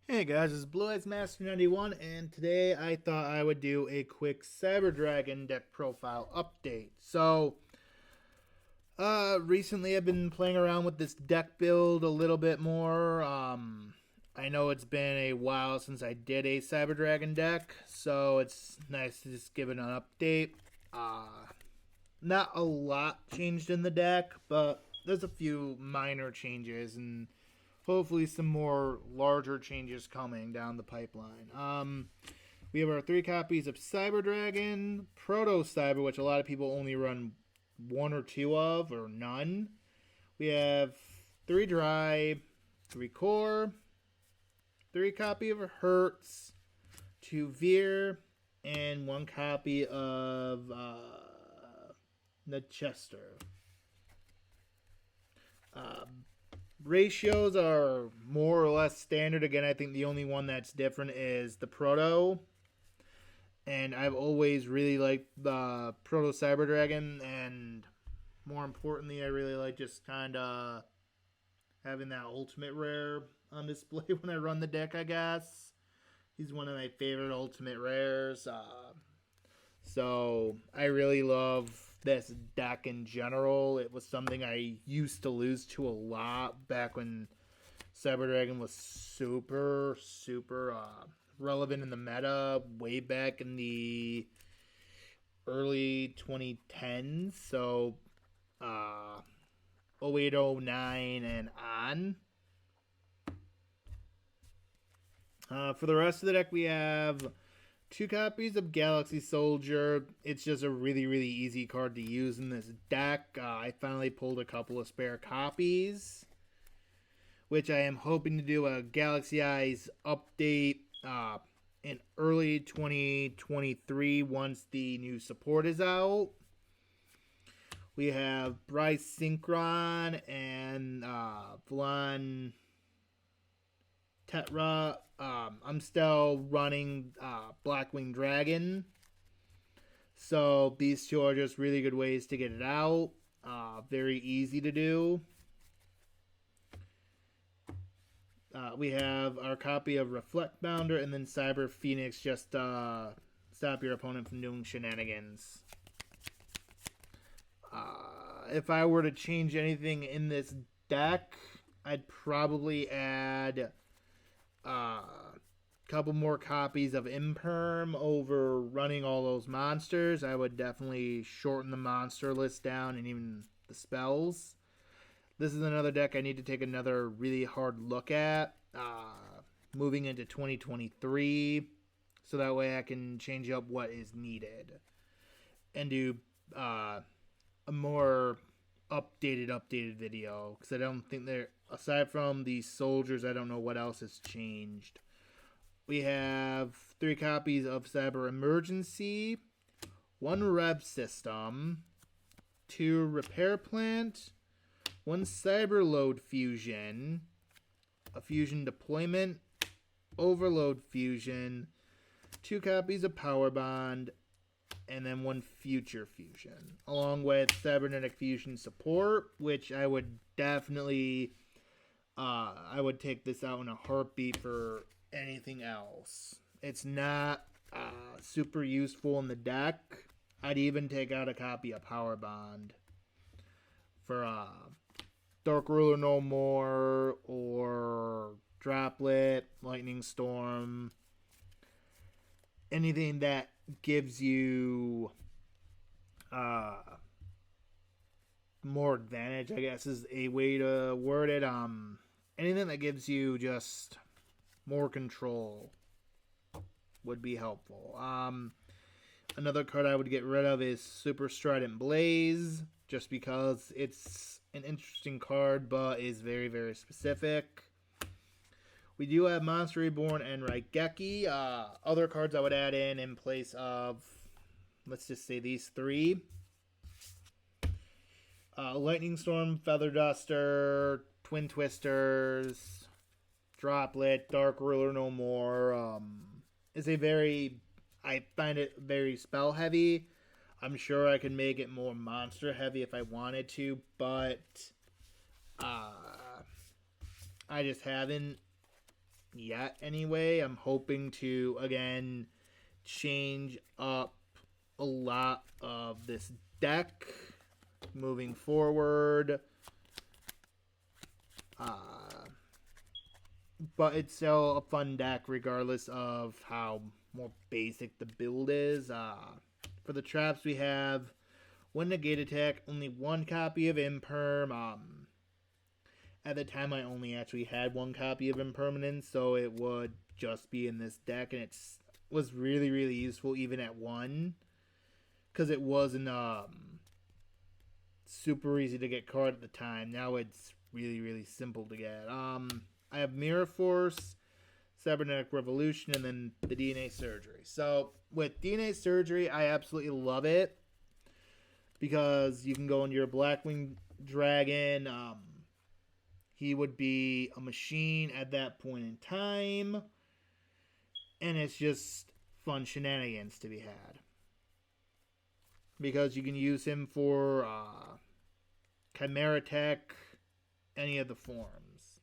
Hey guys, it's Blue Eyes Master 91, and today I thought I would do a quick Cyber Dragon deck profile update. Recently I've been playing around with this deck build a little bit more. I know it's been a while since I did a Cyber Dragon deck, so it's nice to just give it an update. Uh, Not a lot changed in the deck, but there's a few minor changes and hopefully some more larger changes coming down the pipeline. We have our 3 copies of Cyber Dragon, Proto Cyber, which a lot of people only run 1 or 2 of, or none. We have 3 dry, 3 core, 3 copy of Hertz, 2 Veer, and 1 copy of Chester. Uh, Ratios are more or less standard. Again, I think the only one that's different is the Proto. And I've always really liked the Proto Cyber Dragon. And more importantly, I really like just kind of having that ultimate rare on display when I run the deck, I guess. He's one of my favorite ultimate rares. So I really love this deck in general. It was something I used to lose to a lot back when Cyber Dragon was super relevant in the meta way back in the early 2010s. So uh, 08, 09 and on. For the rest of the deck, we have 2 copies of Galaxy Soldier. It's just a really easy card to use in this deck. I finally pulled a couple of spare copies, which I am hoping to do a Galaxy Eyes update in early 2023 once the new support is out. We have Bryce Synchron and Vlan Tetra. I'm still running Blackwing Dragon. So these two are just really good ways to get it out. Very easy to do. We have our copy of Reflect Bounder and then Cyber Phoenix just stop your opponent from doing shenanigans. If I were to change anything in this deck, I'd probably add a couple more copies of Imperm over running all those monsters. I would definitely shorten the monster list down and even the spells. This is another deck I need to take another really hard look at moving into 2023, so that way I can change up what is needed and do a more updated video, because I don't think there, aside from the soldiers, I don't know what else has changed. We have 3 copies of Cyber Emergency, 1 Rev System, 2 Repair Plant, 1 Cyber Load Fusion, a Fusion Deployment, Overload Fusion, 2 copies of Power Bond, and then 1 Future Fusion, along with Cybernetic Fusion support, which I would definitely, I would take this out in a heartbeat for anything else. It's not super useful in the deck. I'd even take out a copy of Power Bond for Dark Ruler No More or Droplet, Lightning Storm, anything that gives you more advantage, I guess is a way to word it. Anything that gives you just more control would be helpful. Another card I would get rid of is Super Strident Blaze, just because it's an interesting card, but is very specific. We do have Monster Reborn and Raigeki. Other cards I would add in place of, let's just say these 3. Lightning Storm, Feather Duster, Twin Twisters, Droplet, Dark Ruler No More. Is a very, I find it very spell heavy. I'm sure I could make it more monster heavy if I wanted to, but I just haven't. yet anyway. I'm hoping to, again, change up a lot of this deck moving forward. But it's still a fun deck regardless of how more basic the build is. For the traps we have one negate attack, only one copy of Imperm. At the time I only actually had one copy of Impermanence, so it would just be in this deck, and it was really, really useful even at one. Because it wasn't super easy to get card at the time. Now it's really, really simple to get. I have Mirror Force, Cybernetic Revolution, and then the DNA Surgery. So with DNA Surgery, I absolutely love it because you can go into your Blackwing Dragon. He would be a machine at that point in time, and it's just fun shenanigans to be had because you can use him for Chimera Tech, any of the forms,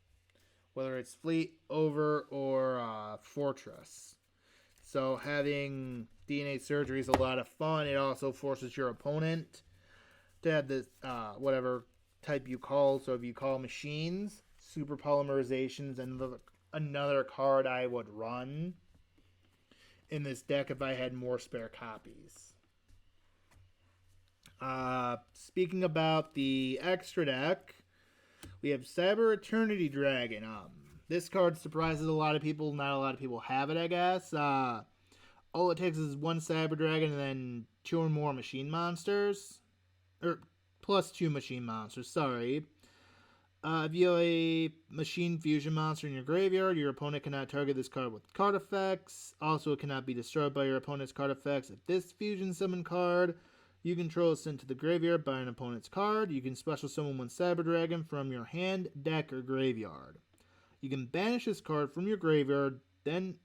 whether it's Fleet, Over, or Fortress. So having DNA Surgery is a lot of fun. It also forces your opponent to have this whatever type you call. So if you call machines, super polymerizations, and another card I would run in this deck if I had more spare copies. Speaking about the extra deck, we have Cyber Eternity Dragon. This card surprises a lot of people. Not a lot of people have it, I guess. All it takes is one Cyber Dragon and then 2 or more machine monsters. Or plus 2 machine monsters, sorry. If you have a machine fusion monster in your graveyard, your opponent cannot target this card with card effects. Also, it cannot be destroyed by your opponent's card effects. If this fusion summon card you control is sent to the graveyard by an opponent's card, you can special summon one Cyber Dragon from your hand, deck, or graveyard. You can banish this card from your graveyard. Then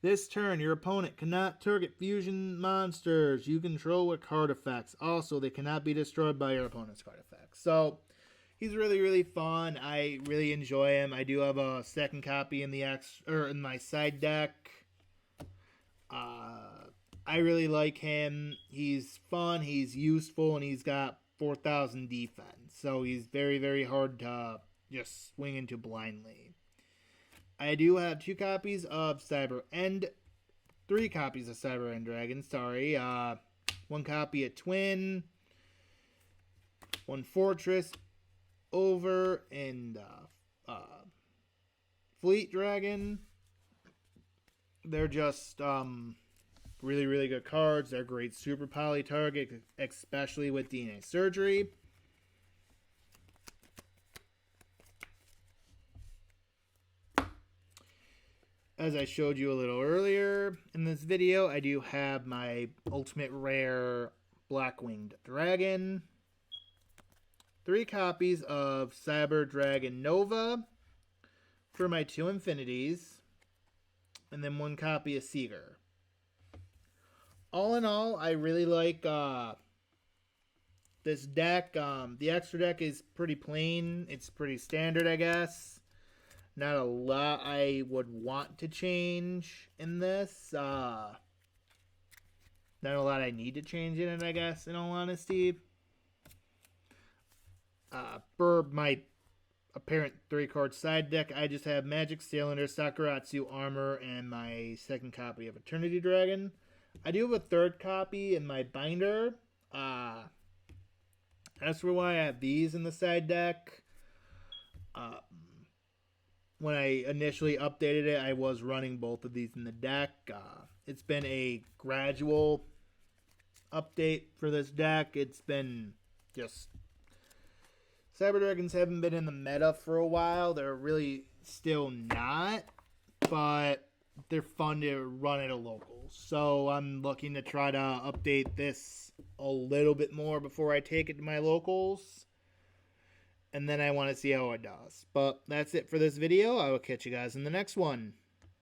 this turn, your opponent cannot target fusion monsters you control with card effects. Also, they cannot be destroyed by your opponent's card effects. So, he's really, really fun. I really enjoy him. I do have a second copy in in my side deck. I really like him. He's fun, he's useful, and he's got 4,000 defense. So, he's very, very hard to just swing into blindly. I do have 2 copies of 3 copies of Cyber End Dragon, sorry. 1 copy of Twin, 1 Fortress, Over, and Fleet Dragon. They're just really, really good cards. They're great super poly target, especially with DNA Surgery. As I showed you a little earlier in this video, I do have my Ultimate Rare Black-Winged Dragon. 3 copies of Cyber Dragon Nova for my 2 Infinities. And then 1 copy of Seeger. All in all, I really like this deck. The extra deck is pretty plain. It's pretty standard, I guess. Not a lot I would want to change in this. Not a lot I need to change in it, I guess, in all honesty. For my apparent 3-card side deck, I just have Magic Cylinder, Sakuratsu Armor, and my second copy of Eternity Dragon. I do have a 3rd copy in my binder. That's for why I have these in the side deck. When I initially updated it, I was running both of these in the deck. It's been a gradual update for this deck. It's been just... Cyber Dragons haven't been in the meta for a while. They're really still not, but they're fun to run at a local. So I'm looking to try to update this a little bit more before I take it to my locals. And then I want to see how it does. But that's it for this video. I will catch you guys in the next one.